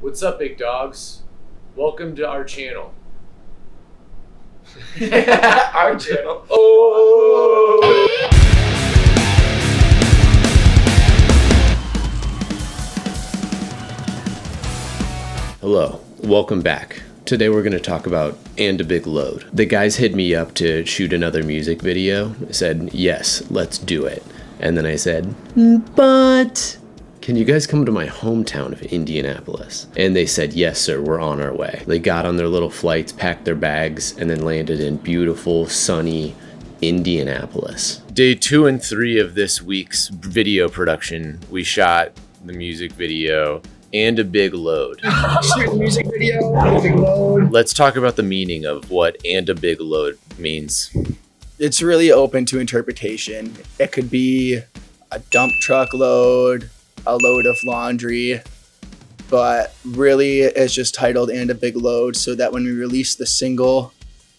What's up, big dogs? Welcome to our channel. Our channel. Oh! Hello, welcome back. Today we're going to talk about And a Big Load. The guys hit me up to shoot another music video. I said, yes, let's do it. And then I said, but can you guys come to my hometown of Indianapolis? And they said, yes, sir, we're on our way. They got on their little flights, packed their bags, and then landed in beautiful, sunny Indianapolis. Day 2 and 3 of this week's video production, we shot the music video And a Big Load. Music video, big load. Let's talk about the meaning of what And a Big Load means. It's really open to interpretation. It could be a dump truck load, a load of laundry, but really it's just titled And a Big Load so that when we release the single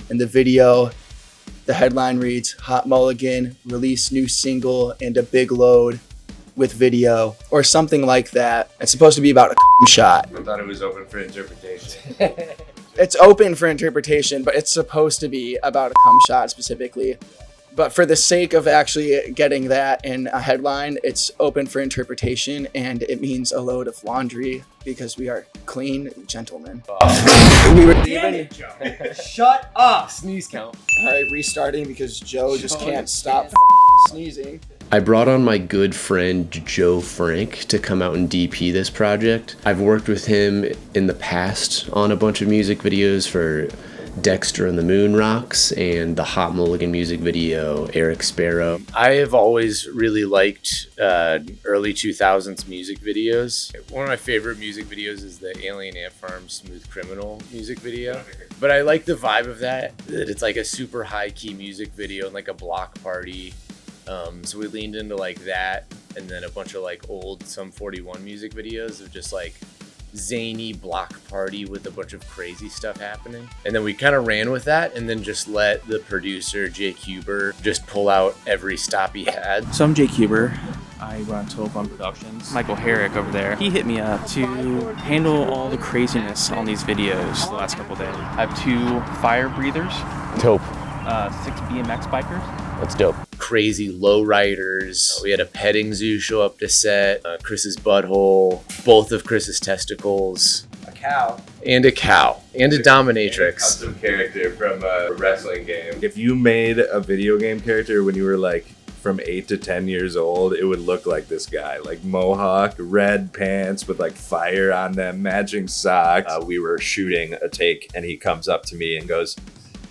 and the video, the headline reads, Hot Mulligan, release new single and a big load with video, or something like that. It's supposed to be about a shot. I thought it was open for interpretation. It's open for interpretation, but it's supposed to be about a cum shot specifically. But for the sake of actually getting that in a headline, it's open for interpretation, and it means a load of laundry because we are clean gentlemen. We were leaving. Shut up! Sneeze count. All right, restarting because Joe just can't stop sneezing. I brought on my good friend Joe Frank to come out and DP this project. I've worked with him in the past on a bunch of music videos for Dexter and the Moon Rocks and the Hot Mulligan music video, Eric Sparrow. I have always really liked early 2000s music videos. One of my favorite music videos is the Alien Ant Farm Smooth Criminal music video. But I like the vibe of that it's like a super high key music video and like a block party. So we leaned into like that, and then a bunch of like old Sum 41 music videos of just like zany block party with a bunch of crazy stuff happening. And then we kind of ran with that and then just let the producer, Jake Huber, just pull out every stop he had. So I'm Jake Huber. I run 12 One Productions. Michael Herrick over there. He hit me up to handle all the craziness on these videos the last couple days. I have 2 fire breathers. Dope. 6 BMX bikers. That's dope. Crazy lowriders. We had a petting zoo show up to set. Chris's butthole. Both of Chris's testicles. A cow. And a cow. And a dominatrix. Custom character from a wrestling game. If you made a video game character when you were like from 8 to 10 years old, it would look like this guy. Like mohawk, red pants with like fire on them, matching socks. We were shooting a take and he comes up to me and goes,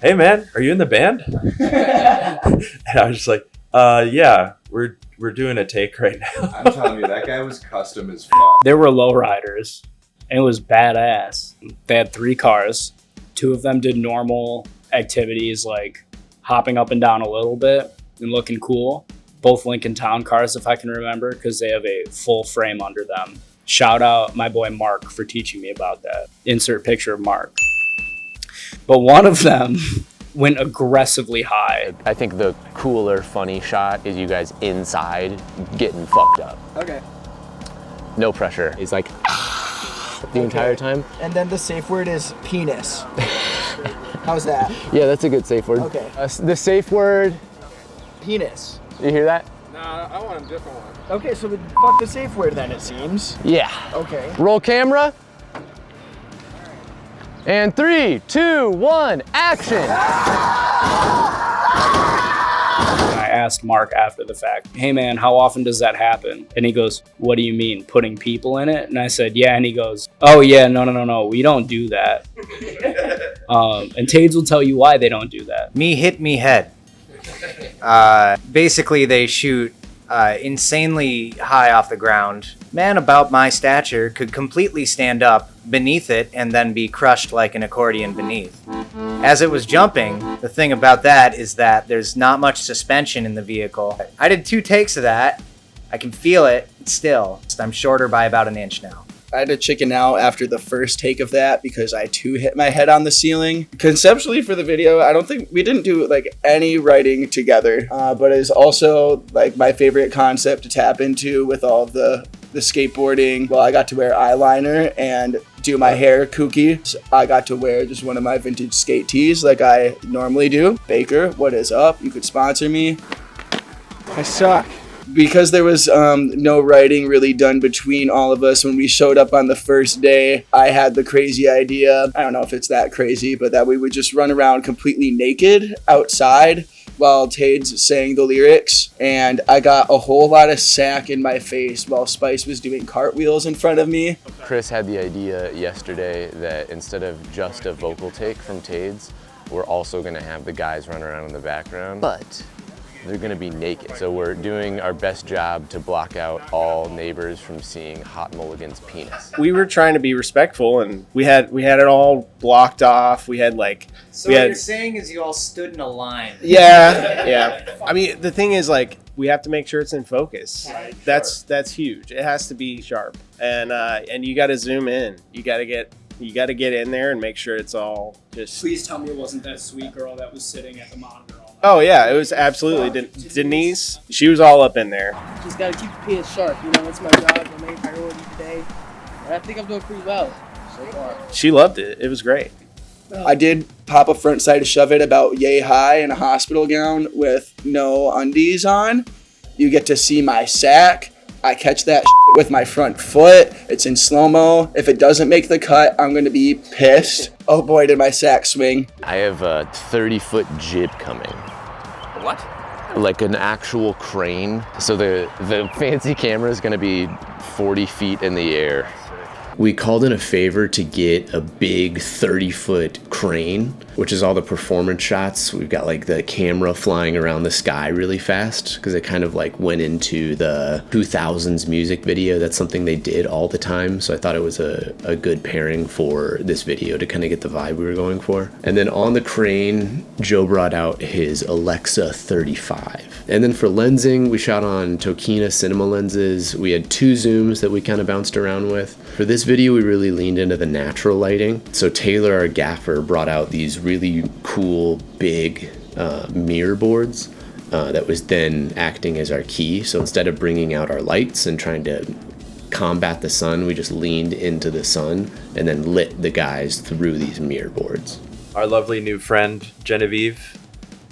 hey man, are you in the band? And I was just like, yeah, we're doing a take right now. I'm telling you, that guy was custom as fuck. There were lowriders, and it was badass. They had 3 cars. 2 of them did normal activities like hopping up and down a little bit and looking cool. Both Lincoln Town cars, if I can remember, because they have a full frame under them. Shout out my boy Mark for teaching me about that. Insert picture of Mark. But one of them went aggressively high. I think the cooler, funny shot is you guys inside getting fucked up. Okay. No pressure. It's like the entire time. And then the safe word is penis. How's that? Yeah, that's a good safe word. Okay. The safe word. Penis. You hear that? Nah, I want a different one. Okay, so fuck the safe word then, it seems. Yeah. Okay. Roll camera. And 3, 2, 1, action! I asked Mark after the fact, hey man, how often does that happen? And he goes, what do you mean, putting people in it? And I said, yeah. And he goes, oh yeah, no, we don't do that. And Tades will tell you why they don't do that. Me hit me head. Basically, they shoot insanely high off the ground. Man about my stature could completely stand up beneath it and then be crushed like an accordion beneath. As it was jumping, the thing about that is that there's not much suspension in the vehicle. I did 2 takes of that. I can feel it still. I'm shorter by about 1 inch now. I had to chicken out after the first take of that because I too hit my head on the ceiling. Conceptually for the video, I don't think we didn't do like any writing together, but it's also like my favorite concept to tap into with all of the skateboarding. Well, I got to wear eyeliner and do my hair kooky. So I got to wear just one of my vintage skate tees like I normally do. Baker, what is up? You could sponsor me. I suck. Because there was no writing really done between all of us when we showed up on the first day, I had the crazy idea, I don't know if it's that crazy, but that we would just run around completely naked outside while Tades sang the lyrics. And I got a whole lot of sack in my face while Spice was doing cartwheels in front of me. Chris had the idea yesterday that instead of just a vocal take from Tades, we're also gonna have the guys run around in the background, but they're gonna be naked. So we're doing our best job to block out all neighbors from seeing Hot Mulligan's penis. We were trying to be respectful, and we had it all blocked off. We had like. So what you're saying is you all stood in a line. Yeah. I mean, the thing is, like, we have to make sure it's in focus. That's huge. It has to be sharp, and you got to zoom in. You got to get in there and make sure it's all just. Please tell me it wasn't that sweet girl that was sitting at the monitor all night. Oh yeah, it was absolutely Denise. She was all up in there. Just gotta keep the penis sharp, you know, that's my job, my main priority today. And I think I'm doing pretty well so far. She loved it. It was great. I did pop a front side shove it about yay high in a hospital gown with no undies on. You get to see my sack. I catch that with my front foot. It's in slow-mo. If it doesn't make the cut, I'm gonna be pissed. Oh boy, did my sack swing. I have a 30-foot jib coming. What? Like an actual crane. So the fancy camera is gonna be 40 feet in the air. We called in a favor to get a big 30-foot crane, which is all the performance shots. We've got like the camera flying around the sky really fast because it kind of like went into the 2000s music video. That's something they did all the time. So I thought it was a good pairing for this video to kind of get the vibe we were going for. And then on the crane, Joe brought out his Alexa 35. And then for lensing, we shot on Tokina cinema lenses. We had 2 zooms that we kind of bounced around with. For this video, we really leaned into the natural lighting. So Taylor, our gaffer, brought out these really cool, big mirror boards that was then acting as our key. So instead of bringing out our lights and trying to combat the sun, we just leaned into the sun and then lit the guys through these mirror boards. Our lovely new friend, Genevieve,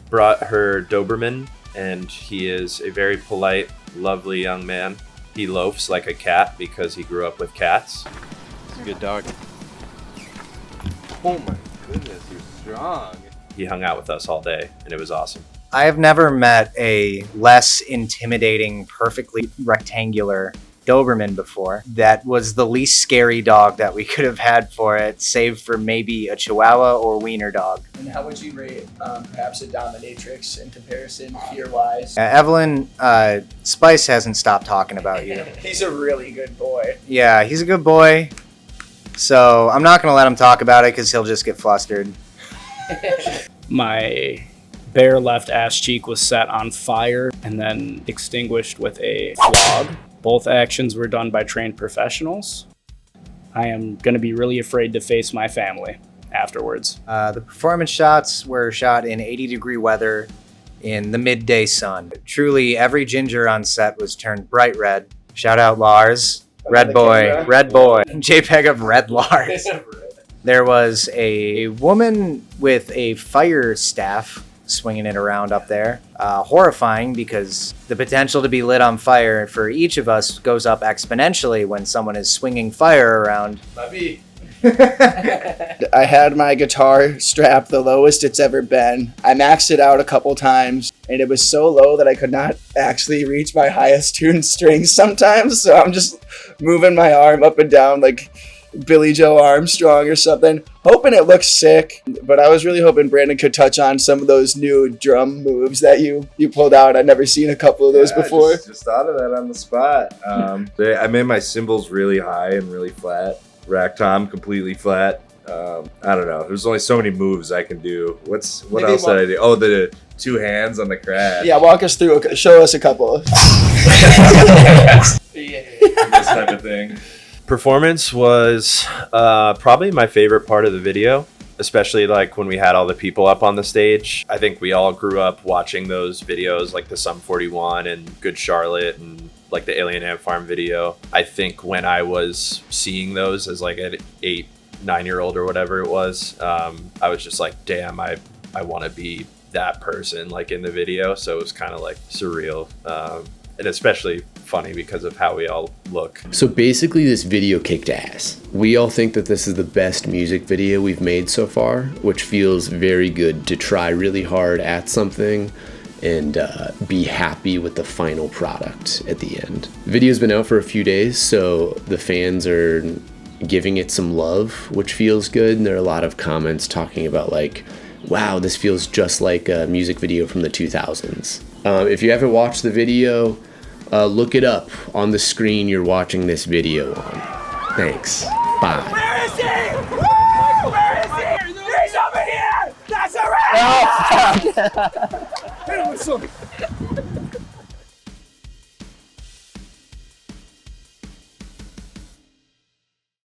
brought her Doberman, and he is a very polite, lovely young man. He loafs like a cat because he grew up with cats. It's a good dog. Oh my goodness, you're strong. He hung out with us all day, and it was awesome. I have never met a less intimidating, perfectly rectangular Doberman before. That was the least scary dog that we could have had for it, save for maybe a Chihuahua or Wiener dog. And how would you rate perhaps a dominatrix in comparison, fear-wise? Evelyn, Spice hasn't stopped talking about you. He's a really good boy. Yeah, he's a good boy. So I'm not going to let him talk about it because he'll just get flustered. My bare left ass cheek was set on fire and then extinguished with a flog. Both actions were done by trained professionals. I am going to be really afraid to face my family afterwards. The performance shots were shot in 80-degree weather in the midday sun. Truly, every ginger on set was turned bright red. Shout out Lars. Red boy. Red boy. JPEG of Red Lars. There was a woman with a fire staff swinging it around up there. Horrifying because the potential to be lit on fire for each of us goes up exponentially when someone is swinging fire around. I had my guitar strap the lowest it's ever been. I maxed it out a couple times and it was so low that I could not actually reach my highest tuned strings sometimes. So I'm just moving my arm up and down like Billy Joe Armstrong or something, hoping it looks sick. But I was really hoping Brandon could touch on some of those new drum moves that you pulled out. I'd never seen a couple of those before. Just thought of that on the spot. I made my cymbals really high and really flat. Rack tom completely flat. I don't know. There's only so many moves I can do. What else did I do? Oh, the 2 hands on the crash. Yeah, walk us through. Show us a couple. This type of thing. Performance was probably my favorite part of the video, especially like when we had all the people up on the stage. I think we all grew up watching those videos like the Sum 41 and Good Charlotte and like the Alien Ant Farm video. I think when I was seeing those as like an 8-9-year-old or whatever it was, I was just like, damn, I want to be that person like in the video. So it was kind of like surreal, and especially funny because of how we all look. So basically this video kicked ass. We all think that this is the best music video we've made so far, which feels very good to try really hard at something and be happy with the final product at the end. The video's been out for a few days, so the fans are giving it some love, which feels good. And there are a lot of comments talking about like, wow, this feels just like a music video from the 2000s. If you haven't watched the video, look it up on the screen you're watching this video on. Thanks. Bye. Where is he? Woo! Where is he? He's over here! That's a wrap! Hit him with something.